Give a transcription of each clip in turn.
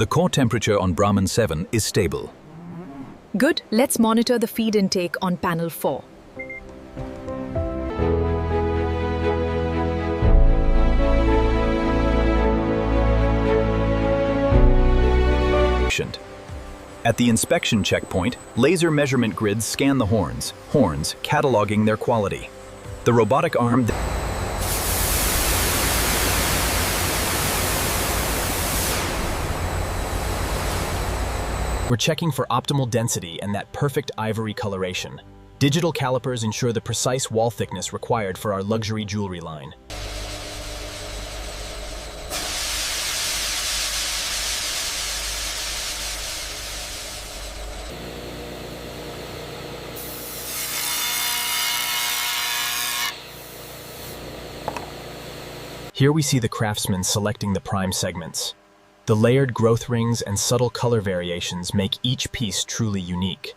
The core temperature on Brahman 7 is stable. Good, let's monitor the feed intake on panel 4. At the inspection checkpoint, laser measurement grids scan the horns, cataloging their quality. The robotic arm We're checking for optimal density and that perfect ivory coloration. Digital calipers ensure the precise wall thickness required for our luxury jewelry line. Here we see the craftsman selecting the prime segments. The layered growth rings and subtle color variations make each piece truly unique.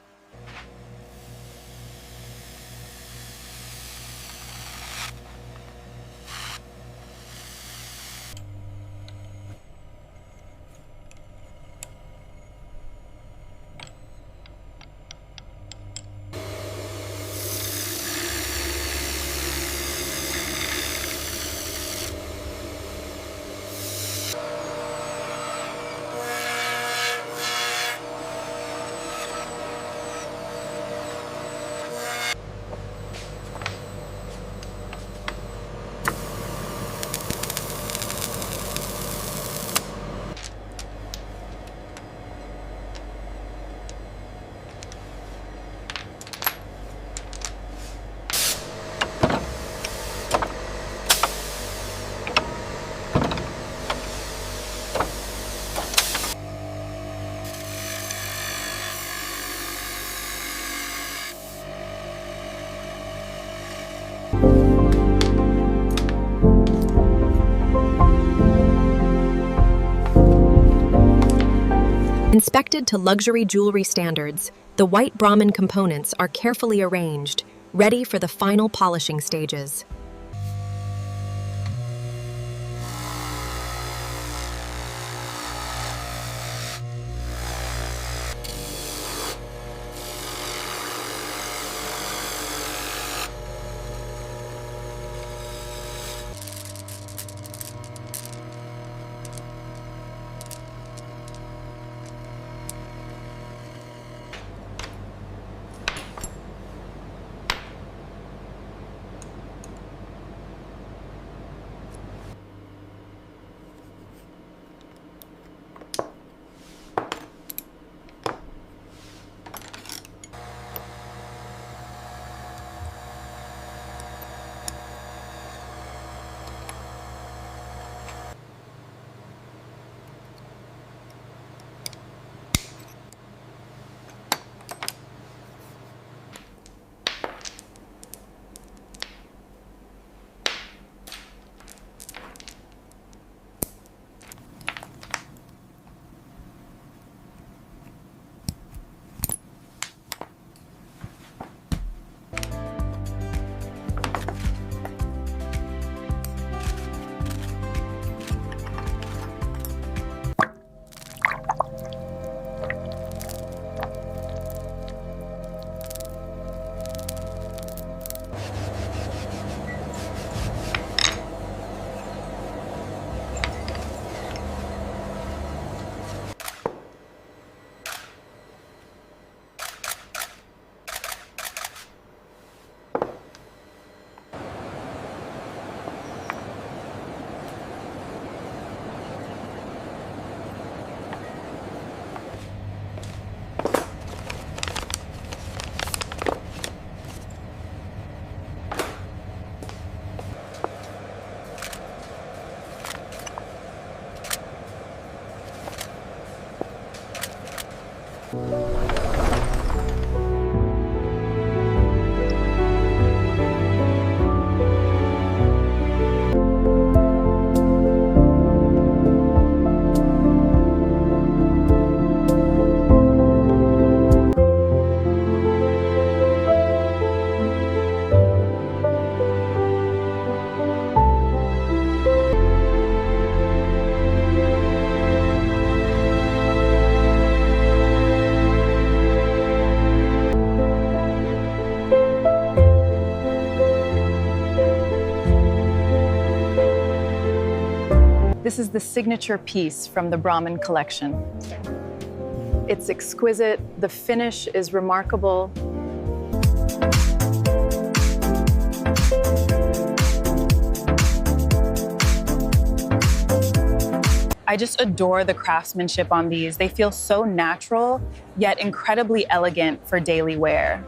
Inspected to luxury jewelry standards, the white Brahman components are carefully arranged, ready for the final polishing stages. This is the signature piece from the Brahman collection. It's exquisite, the finish is remarkable. I just adore the craftsmanship on these. They feel so natural, yet incredibly elegant for daily wear.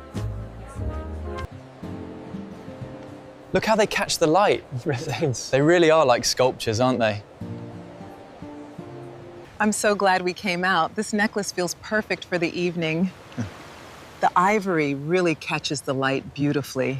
Look how they catch the light. They really are like sculptures, aren't they? I'm so glad we came out. This necklace feels perfect for the evening. The ivory really catches the light beautifully.